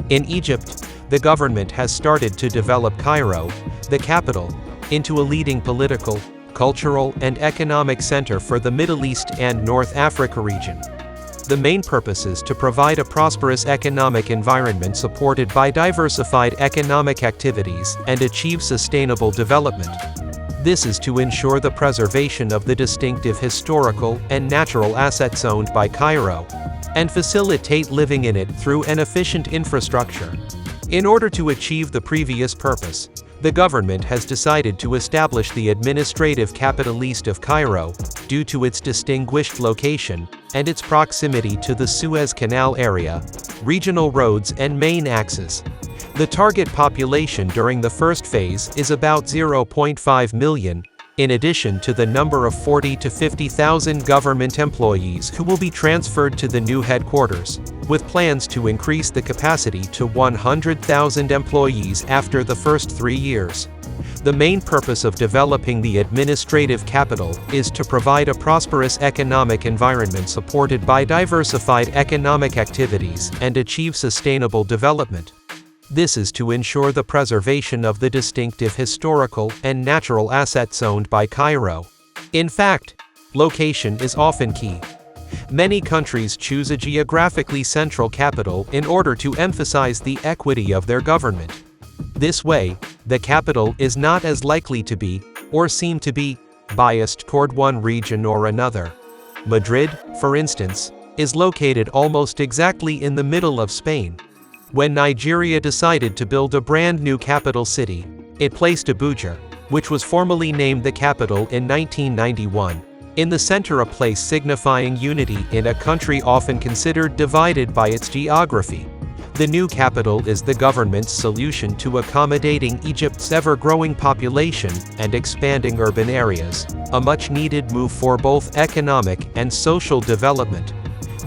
In Egypt, the government has started to develop Cairo, the capital, into a leading political, cultural, and economic center for the Middle East and North Africa region. The main purpose is to provide a prosperous economic environment supported by diversified economic activities and achieve sustainable development. This is to ensure the preservation of the distinctive historical and natural assets owned by Cairo, and facilitate living in it through an efficient infrastructure. In order to achieve the previous purpose, the government has decided to establish the administrative capital east of Cairo, due to its distinguished location, and its proximity to the Suez Canal area, regional roads and main axes. The target population during the first phase is about 0.5 million, in addition to the number of 40 to 50,000 government employees who will be transferred to the new headquarters, with plans to increase the capacity to 100,000 employees after the first 3 years. The main purpose of developing the administrative capital is to provide a prosperous economic environment supported by diversified economic activities and achieve sustainable development. This is to ensure the preservation of the distinctive historical and natural assets owned by Cairo. In fact, location is often key. Many countries choose a geographically central capital in order to emphasize the equity of their government. This way, the capital is not as likely to be, or seem to be, biased toward one region or another. Madrid, for instance, is located almost exactly in the middle of Spain. When Nigeria decided to build a brand new capital city, it placed Abuja, which was formally named the capital in 1991, in the center, a place signifying unity in a country often considered divided by its geography. The new capital is the government's solution to accommodating Egypt's ever-growing population and expanding urban areas, a much-needed move for both economic and social development.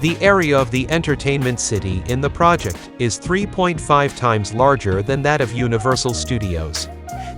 The area of the entertainment city in the project is 3.5 times larger than that of Universal Studios.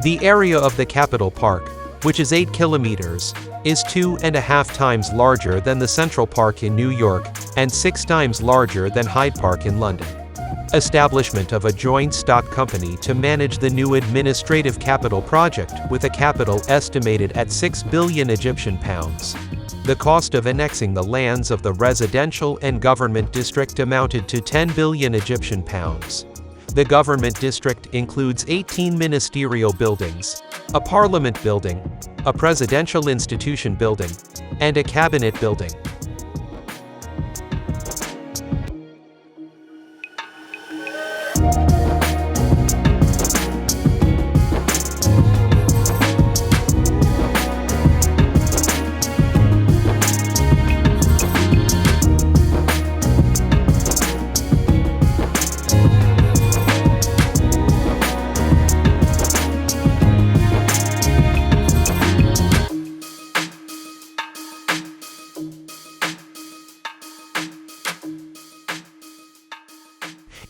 The area of the Capital Park, which is 8 kilometers, is 2.5 times larger than the Central Park in New York, and 6 times larger than Hyde Park in London. Establishment of a joint stock company to manage the new administrative capital project, with a capital estimated at 6 billion Egyptian pounds. The cost of annexing the lands of the residential and government district amounted to 10 billion Egyptian pounds. The government district includes 18 ministerial buildings, a parliament building, a presidential institution building, and a cabinet building.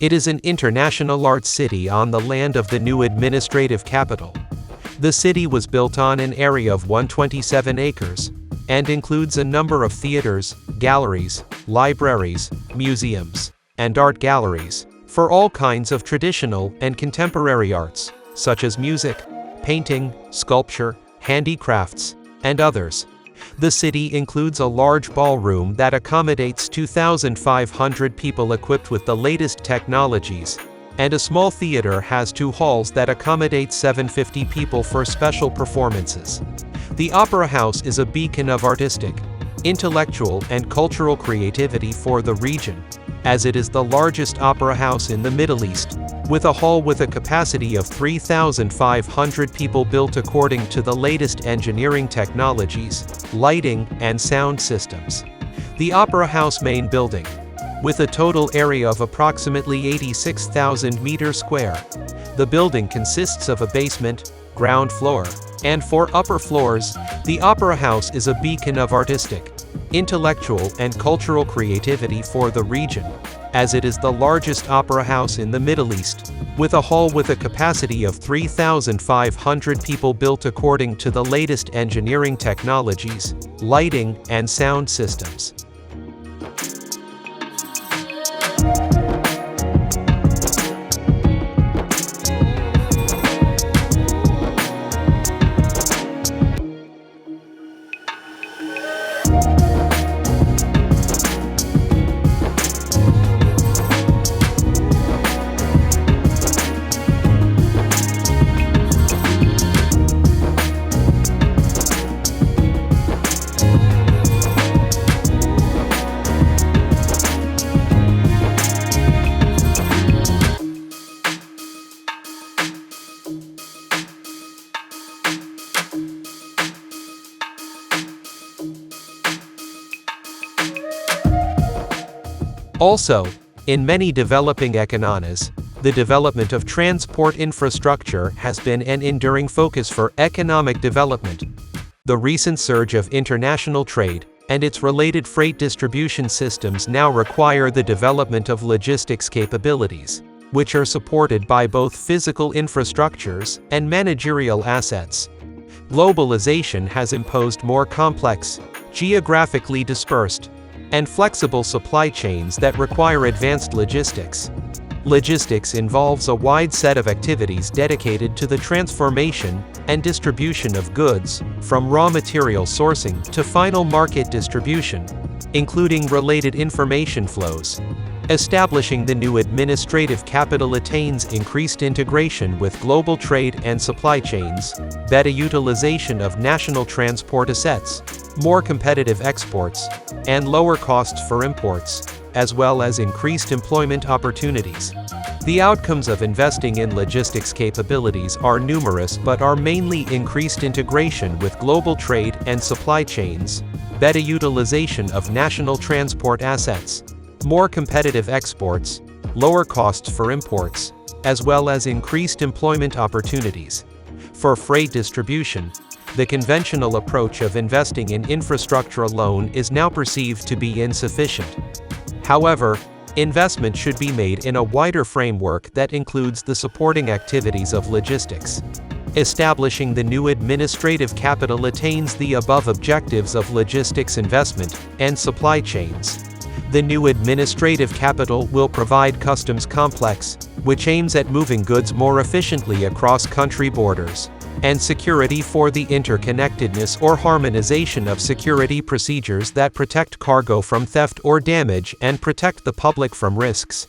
It is an international art city on the land of the new administrative capital. The city was built on an area of 127 acres, and includes a number of theaters, galleries, libraries, museums, and art galleries, for all kinds of traditional and contemporary arts, such as music, painting, sculpture, handicrafts, and others. The city includes a large ballroom that accommodates 2,500 people equipped with the latest technologies, and a small theater has 2 halls that accommodate 750 people for special performances. The Opera House is a beacon of artistic, intellectual, and cultural creativity for the region, as it is the largest opera house in the Middle East, with a hall with a capacity of 3,500 people built according to the latest engineering technologies, lighting, and sound systems. The Opera House main building, with a total area of approximately 86,000 meters square. The building consists of a basement, ground floor, and 4 upper floors. The Opera House is a beacon of artistic, intellectual, and cultural creativity for the region, as it is the largest opera house in the Middle East, with a hall with a capacity of 3,500 people built according to the latest engineering technologies, lighting, and sound systems. Also, in many developing economies, the development of transport infrastructure has been an enduring focus for economic development. The recent surge of international trade and its related freight distribution systems now require the development of logistics capabilities, which are supported by both physical infrastructures and managerial assets. Globalization has imposed more complex, geographically dispersed, and flexible supply chains that require advanced logistics. Logistics involves a wide set of activities dedicated to the transformation and distribution of goods, from raw material sourcing to final market distribution, including related information flows. Establishing the new administrative capital attains increased integration with global trade and supply chains, better utilization of national transport assets, more competitive exports, and lower costs for imports, as well as increased employment opportunities. The outcomes of investing in logistics capabilities are numerous but are mainly increased integration with global trade and supply chains, better utilization of national transport assets, more competitive exports, lower costs for imports, as well as increased employment opportunities. For freight distribution, the conventional approach of investing in infrastructure alone is now perceived to be insufficient. However, investment should be made in a wider framework that includes the supporting activities of logistics. Establishing the new administrative capital attains the above objectives of logistics investment and supply chains. The new administrative capital will provide customs complex, which aims at moving goods more efficiently across country borders, and security for the interconnectedness or harmonization of security procedures that protect cargo from theft or damage and protect the public from risks.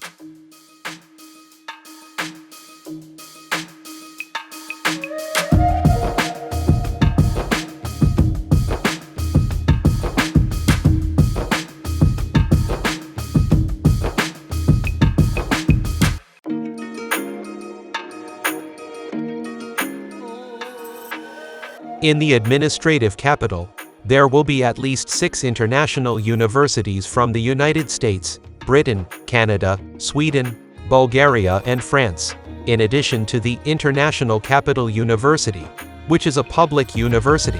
In the administrative capital, there will be at least 6 international universities from the United States, Britain, Canada, Sweden, Bulgaria and France, in addition to the International Capital University, which is a public university.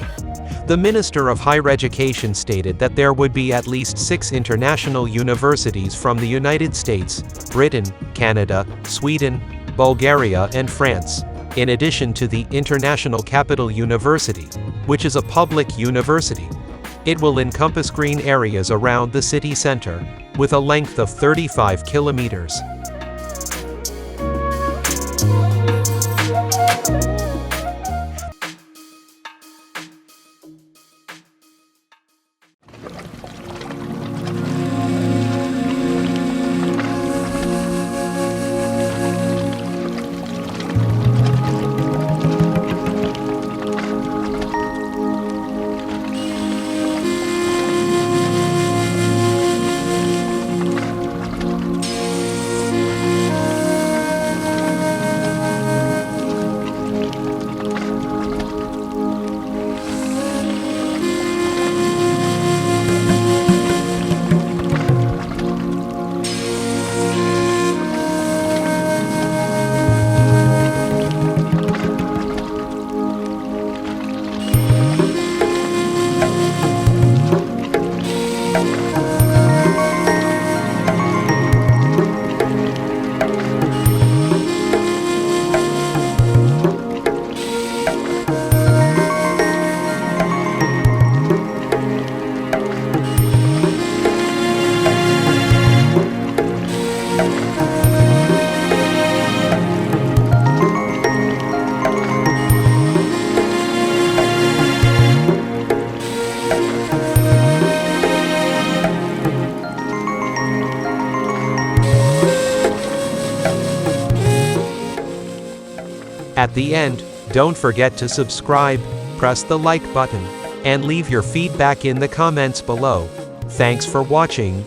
The Minister of Higher Education stated that there would be at least 6 international universities from the United States, Britain, Canada, Sweden, Bulgaria and France, in addition to the International Capital University, which is a public university. It will encompass green areas around the city center, with a length of 35 kilometers. At the end, don't forget to subscribe, press the like button, and leave your feedback in the comments below. Thanks for watching.